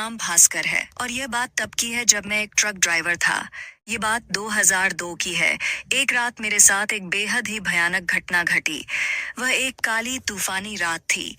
नाम भास्कर है और यह बात तब की है जब मैं एक ट्रक ड्राइवर था। ये बात 2002 की है। एक रात मेरे साथ एक बेहद ही भयानक घटना घटी। वह एक काली तूफानी रात थी।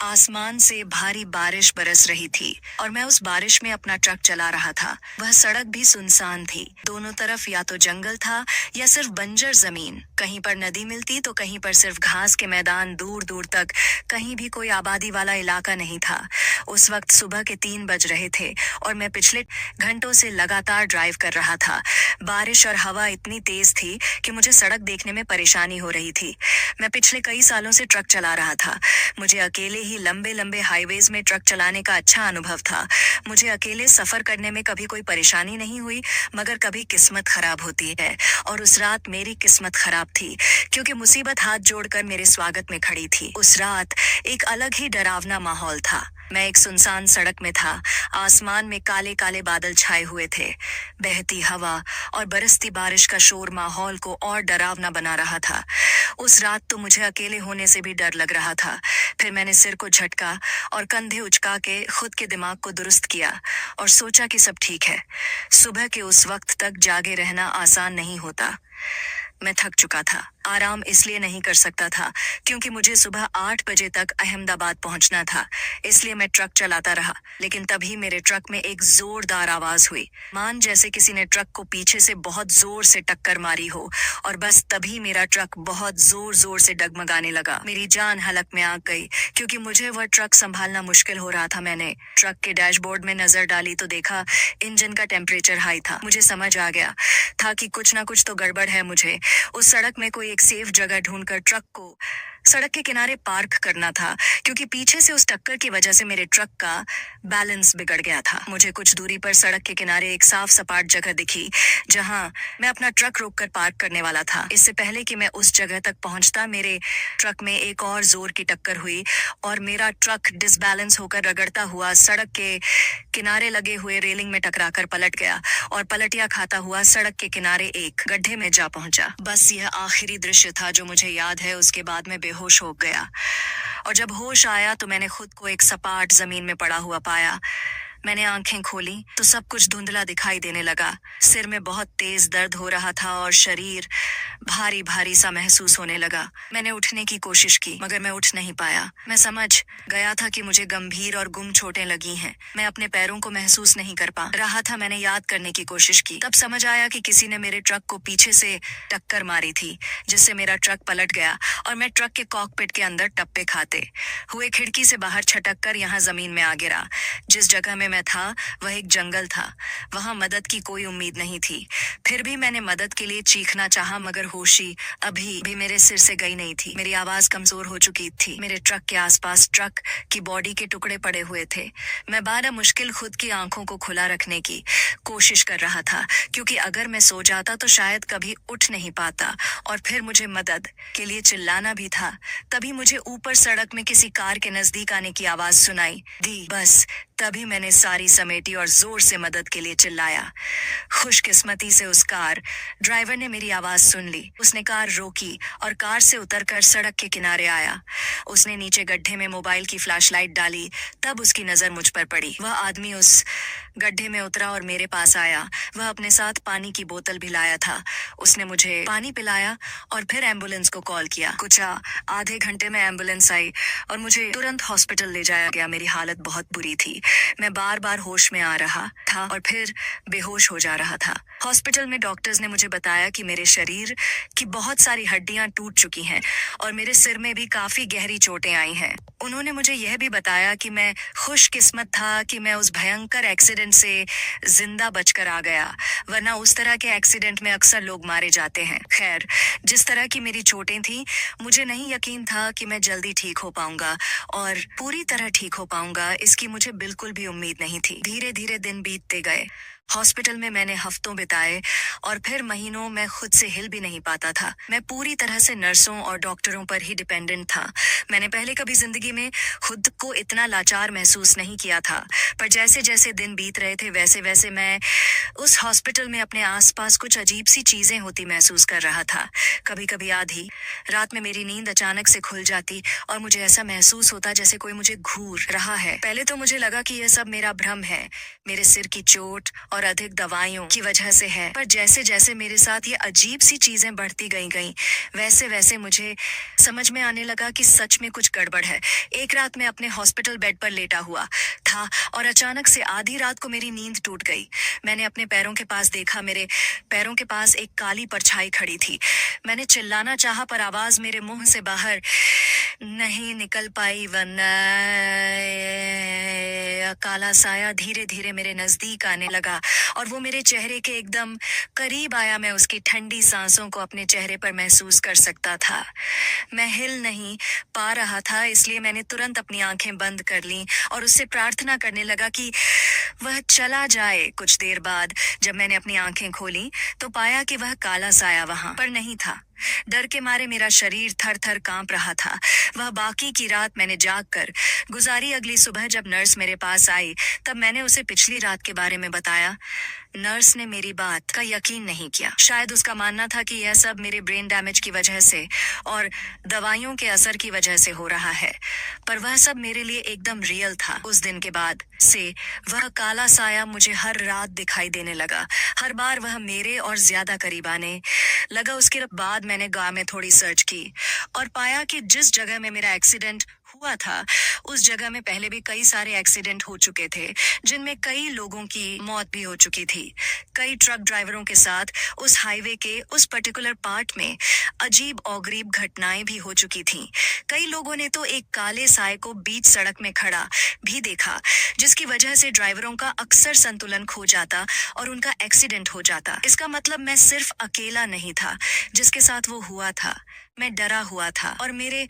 आसमान से भारी बारिश बरस रही थी और मैं उस बारिश में अपना ट्रक चला रहा था। वह सड़क भी सुनसान थी। दोनों तरफ या तो जंगल था या सिर्फ बंजर जमीन। कहीं पर नदी मिलती तो कहीं पर सिर्फ घास के मैदान दूर दूर तक। कहीं भी कोई आबादी वाला इलाका नहीं था। उस वक्त सुबह के 3 बज रहे थे और मैं पिछले घंटों से लगातार ड्राइव कर रहा था। बारिश और हवा इतनी तेज थी कि मुझे सड़क देखने में परेशानी हो रही थी। मैं पिछले कई सालों से ट्रक चला रहा था। मुझे अकेले ही लंबे लंबे हाईवेज में ट्रक चलाने का अच्छा अनुभव था। मुझे अकेले सफर करने में कभी कोई परेशानी नहीं हुई, मगर कभी किस्मत खराब होती है। और उस रात मेरी किस्मत खराब थी, क्योंकि मुसीबत हाथ जोड़कर मेरे स्वागत में खड़ी थी। उस रात एक अलग ही डरावना माहौल था। मैं एक सुनसान सड़क में था। आसमान में काले काले बादल छाए हुए थे। बहती हवा और बरसती बारिश का शोर माहौल को और डरावना बना रहा था। उस रात तो मुझे अकेले होने से भी डर लग रहा था। फिर मैंने सिर को झटका और कंधे उचका के खुद के दिमाग को दुरुस्त किया और सोचा कि सब ठीक है। सुबह के उस वक्त तक जागे रहना आसान नहीं होता। मैं थक चुका था। आराम इसलिए नहीं कर सकता था क्योंकि मुझे सुबह 8 बजे तक अहमदाबाद पहुंचना था। इसलिए मैं ट्रक चलाता रहा। लेकिन तभी मेरे ट्रक में एक जोरदार आवाज हुई, मान जैसे किसी ने ट्रक को पीछे से बहुत जोर से टक्कर मारी हो। और बस तभी मेरा ट्रक बहुत जोर जोर से डगमगाने लगा। मेरी जान हलक में आ गई क्योंकि मुझे वह ट्रक संभालना मुश्किल हो रहा था। मैंने ट्रक के डैशबोर्ड में नजर डाली तो देखा इंजन का टेम्परेचर हाई था। मुझे समझ आ गया था कि कुछ ना कुछ तो गड़बड़ है। मुझे उस सड़क में कोई एक सेफ जगह ढूंढकर ट्रक को सड़क के किनारे पार्क करना था, क्योंकि पीछे से उस टक्कर की वजह से मेरे ट्रक का बैलेंस बिगड़ गया था। मुझे कुछ दूरी पर सड़क के किनारे एक साफ सपाट जगह दिखी जहां मैं अपना ट्रक रोककर पार्क करने वाला था। इससे पहले कि मैं उस जगह तक पहुंचता, मेरे ट्रक में एक और जोर की टक्कर हुई और मेरा ट्रक डिसबैलेंस होकर रगड़ता हुआ सड़क के किनारे लगे हुए रेलिंग में टकराकर पलट गया और पलटिया खाता हुआ सड़क के किनारे एक गड्ढे में जा पहुंचा। बस यह आखिरी दृश्य था जो मुझे याद है। उसके बाद मैं बेहोश हो गया और जब होश आया तो मैंने खुद को एक सपाट जमीन में पड़ा हुआ पाया। मैंने आंखें खोली तो सब कुछ धुंधला दिखाई देने लगा। सिर में बहुत तेज दर्द हो रहा था और शरीर भारी भारी सा महसूस होने लगा। मैंने उठने की कोशिश की मगर मैं उठ नहीं पाया। मैं समझ गया था कि मुझे गंभीर और गुम चोटें लगी हैं। मैं अपने पैरों को महसूस नहीं कर पा रहा था। मैंने याद करने की कोशिश की, तब समझ आया कि किसी ने मेरे ट्रक को पीछे से टक्कर मारी थी, जिससे मेरा ट्रक पलट गया और मैं ट्रक के कॉकपिट के अंदर टप्पे खाते हुए खिड़की से बाहर छटक कर यहाँ जमीन में आ गिरा। जिस जगह में मैं था वह एक जंगल था। वहां मदद की कोई उम्मीद नहीं थी। फिर भी मैंने मदद के लिए चीखना चाहा, मगर होशी अभी भी मेरे सिर से गई नहीं थी। मेरी आवाज कमजोर हो चुकी थी। मेरे ट्रक के आसपास ट्रक की बॉडी के टुकड़े पड़े हुए थे। मैं बारह मुश्किल खुद की आंखों को खुला रखने की कोशिश कर रहा था, क्योंकि अगर मैं सो जाता तो शायद कभी उठ नहीं पाता। और फिर मुझे मदद के लिए चिल्लाना भी था। तभी मुझे ऊपर सड़क में किसी कार के नजदीक आने की आवाज सुनाई दी। बस तभी मैंने सारी समेटी और जोर से मदद के लिए चिल्लाया। खुशकिस्मती से उस कार ड्राइवर ने मेरी आवाज सुन ली। उसने कार रोकी और कार से उतरकर सड़क के किनारे आया। उसने नीचे गड्ढे में मोबाइल की फ्लैशलाइट डाली। तब उसकी नजर मुझ पर पड़ी। वह आदमी उस गड्ढे में उतरा और मेरे पास आया। वह अपने साथ पानी की बोतल भी लाया था। उसने मुझे पानी पिलाया और फिर एम्बुलेंस को कॉल किया। कुछ आधे घंटे में एम्बुलेंस आई और मुझे तुरंत हॉस्पिटल ले जाया गया। मेरी हालत बहुत बुरी थी। मैं बार बार होश में आ रहा था और फिर बेहोश हो जा रहा था। हॉस्पिटल में डॉक्टर्स ने मुझे बताया कि मेरे शरीर की बहुत सारी हड्डियां टूट चुकी हैं और मेरे सिर में भी काफी गहरी चोटें आई हैं। उन्होंने मुझे यह भी बताया कि मैं खुशकिस्मत था कि मैं उस भयंकर एक्सीडेंट से जिंदा बचकर आ गया, वरना उस तरह के एक्सीडेंट में अक्सर लोग मारे जाते हैं। खैर, जिस तरह की मेरी चोटें थी, मुझे नहीं यकीन था कि मैं जल्दी ठीक हो पाऊंगा और पूरी तरह ठीक हो पाऊंगा। इसकी मुझे बिल्कुल भी उम्मीद नहीं थी। धीरे धीरे दिन बीतते गए। हॉस्पिटल में मैंने हफ्तों बिताए और फिर महीनों में खुद से हिल भी नहीं पाता था। मैं पूरी तरह से नर्सों और डॉक्टरों पर ही डिपेंडेंट था। मैंने पहले कभी जिंदगी में खुद को इतना लाचार महसूस नहीं किया था, पर जैसे जैसे दिन बीत रहे थे वैसे वैसे मैं उस हॉस्पिटल में अपने आसपास कुछ अजीब सी चीजें होती महसूस कर रहा था। कभी कभी आधी रात में मेरी नींद अचानक से खुल जाती और मुझे ऐसा महसूस होता जैसे कोई मुझे घूर रहा है। पहले तो मुझे लगा कि यह सब मेरा भ्रम है, मेरे सिर की चोट और अधिक दवाइयों की वजह से है। पर जैसे जैसे मेरे साथ ये अजीब सी चीजें बढ़ती गई वैसे वैसे मुझे समझ में आने लगा कि सच में कुछ गड़बड़ है। एक रात मैं अपने हॉस्पिटल बेड पर लेटा हुआ था और अचानक से आधी रात को मेरी नींद टूट गई। मैंने अपने पैरों के पास देखा, मेरे पैरों के पास एक काली परछाई खड़ी थी। मैंने चिल्लाना चाहा पर आवाज मेरे मुंह से बाहर नहीं निकल पाई, वरना काला साया धीरे धीरे मेरे नजदीक आने लगा और वो मेरे चेहरे के एकदम करीब आया। मैं उसकी ठंडी सांसों को अपने चेहरे पर महसूस कर सकता था। मैं हिल नहीं पा रहा था, इसलिए मैंने तुरंत अपनी आंखें बंद कर लीं और उससे प्रार्थना करने लगा कि वह चला जाए। कुछ देर बाद जब मैंने अपनी आंखें खोली तो पाया कि वह काला साया वहां पर नहीं था। डर के मारे मेरा शरीर थर थर कांप रहा था। वह बाकी की रात मैंने जाग कर गुजारी। अगली सुबह जब नर्स मेरे पास आई तब मैंने उसे पिछली रात के बारे में बताया। नर्स ने मेरी बात का यकीन नहीं किया। शायद उसका मानना था कि यह सब मेरे ब्रेन डैमेज की वजह से और दवाइयों के असर की वजह से हो रहा है, पर वह सब मेरे लिए एकदम रियल था। उस दिन के बाद से वह काला साया मुझे हर रात दिखाई देने लगा। हर बार वह मेरे और ज्यादा करीब आने लगा। उसके बाद मैंने गांव में थोड़ी सर्च की और पाया कि जिस जगह में मेरा एक्सीडेंट हुआ था उस जगह में पहले भी कई सारे एक्सीडेंट हो चुके थे, जिनमें कई लोगों की मौत भी हो चुकी थी। कई ट्रक ड्राइवरों के साथ उस हाईवे के उस पर्टिकुलर पार्ट में अजीब और गरीब घटनाएं भी हो चुकी थीं। कई लोगों ने तो एक काले साए को बीच सड़क में खड़ा भी देखा, जिसकी वजह से ड्राइवरों का अक्सर संतुलन खो जाता और उनका एक्सीडेंट हो जाता। इसका मतलब मैं सिर्फ अकेला नहीं था जिसके साथ वो हुआ था। मैं डरा हुआ था और मेरे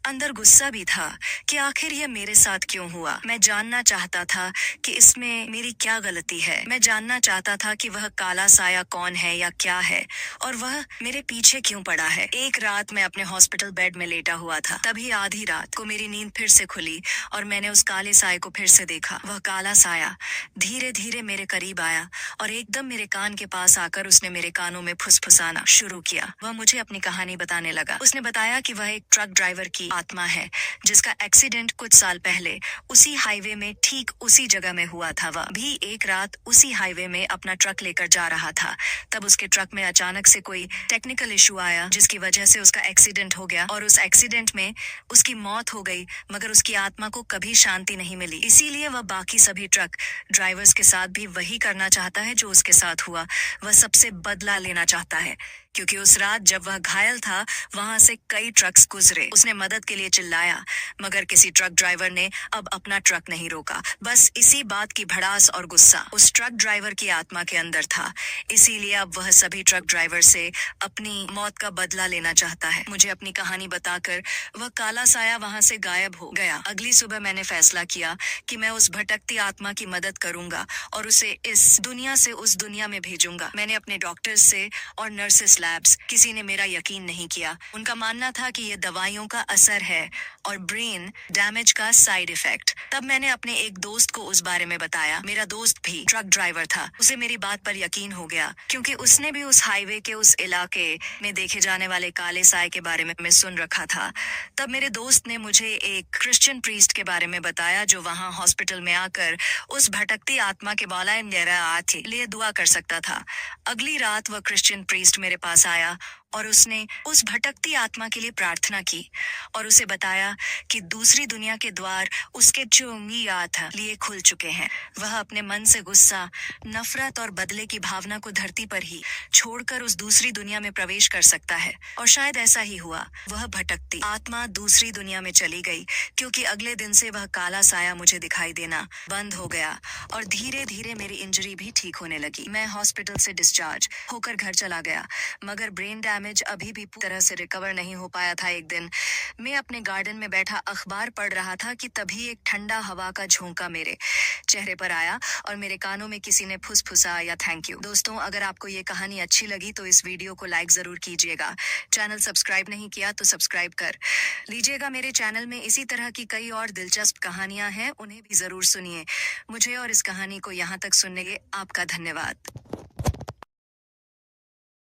अंदर गुस्सा भी था कि आखिर यह मेरे साथ क्यों हुआ। मैं जानना चाहता था कि इसमें मेरी क्या गलती है। मैं जानना चाहता था कि वह काला साया कौन है या क्या है और वह मेरे पीछे क्यों पड़ा है। एक रात मैं अपने हॉस्पिटल बेड में लेटा हुआ था, तभी आधी रात को मेरी नींद फिर से खुली और मैंने उस काले साए को फिर से देखा। वह काला साया धीरे धीरे मेरे करीब आया और एकदम मेरे कान के पास आकर उसने मेरे कानों में फुसफुसाना शुरू किया। वह मुझे अपनी कहानी बताने लगा। उसने बताया कि वह एक ट्रक ड्राइवर की आत्मा है जिसका एक्सीडेंट कुछ साल पहले उसी हाईवे में ठीक उसी जगह में हुआ था। वह भी एक रात उसी हाईवे में अपना ट्रक लेकर जा रहा था। तब उसके ट्रक में अचानक से कोई टेक्निकल इशू आया जिसकी वजह से उसका एक्सीडेंट हो गया और उस एक्सीडेंट में उसकी मौत हो गई, मगर उसकी आत्मा को कभी शांति नहीं मिली। इसीलिए वह बाकी सभी ट्रक ड्राइवर्स के साथ भी वही करना चाहता है जो उसके साथ हुआ। वह सबसे बदला लेना चाहता है, क्योंकि उस रात जब वह घायल था वहां से कई ट्रक्स गुजरे। उसने मदद के लिए चिल्लाया, मगर किसी ट्रक ड्राइवर ने अब अपना ट्रक नहीं रोका। बस इसी बात की भड़ास और गुस्सा उस ट्रक ड्राइवर की आत्मा के अंदर था। इसीलिए अब वह सभी ट्रक ड्राइवर से अपनी मौत का बदला लेना चाहता है। मुझे अपनी कहानी बताकर वह काला साया वहां से गायब हो गया। अगली सुबह मैंने फैसला किया कि मैं उस भटकती आत्मा की मदद करूंगा और उसे इस दुनिया से उस दुनिया में भेजूंगा। मैंने अपने डॉक्टर्स से और नर्सेस लैब्स, किसी ने मेरा यकीन नहीं किया। उनका मानना था कि यह दवाइयों का असर है और ब्रेन डैमेज का साइड इफेक्ट। तब मैंने अपने एक दोस्त को उस बारे में बताया। मेरा दोस्त भी ट्रक ड्राइवर था। उसे मेरी बात पर यकीन हो गया, क्योंकि उसने भी उस हाईवे के उस इलाके में देखे जाने वाले काले साए के बारे में सुन रखा था। तब मेरे दोस्त ने मुझे एक क्रिश्चियन प्रीस्ट के बारे में बताया जो वहां हॉस्पिटल में आकर उस भटकती आत्मा के लिए दुआ कर सकता था। अगली रात वह क्रिश्चियन प्रीस्ट मेरे पास आया और उसने उस भटकती आत्मा के लिए प्रार्थना की और उसे बताया कि दूसरी दुनिया के द्वार उसके लिए खुल चुके हैं। वह अपने मन से गुस्सा, नफरत और बदले की भावना को धरती पर ही छोड़कर उस दूसरी दुनिया में प्रवेश कर सकता है। और शायद ऐसा ही हुआ। वह भटकती आत्मा दूसरी दुनिया में चली गई, क्योंकि अगले दिन से वह काला साया मुझे दिखाई देना बंद हो गया और धीरे धीरे मेरी इंजरी भी ठीक होने लगी। मैं हॉस्पिटल से डिस्चार्ज होकर घर चला गया, मगर ब्रेन डैमेज अभी भी पूरी तरह से रिकवर नहीं हो पाया था। एक दिन मैं अपने गार्डन में बैठा अखबार पढ़ रहा था कि तभी एक ठंडा हवा का झोंका मेरे चेहरे पर आया और मेरे कानों में किसी ने फुसफुसा या थैंक यू। दोस्तों, अगर आपको ये कहानी अच्छी लगी तो इस वीडियो को लाइक जरूर कीजिएगा। चैनल सब्सक्राइब नहीं किया तो सब्सक्राइब कर लीजिएगा। मेरे चैनल में इसी तरह की कई और दिलचस्प कहानियां हैं, उन्हें भी जरूर सुनिए। मुझे और इस कहानी को यहाँ तक सुनने के आपका धन्यवाद।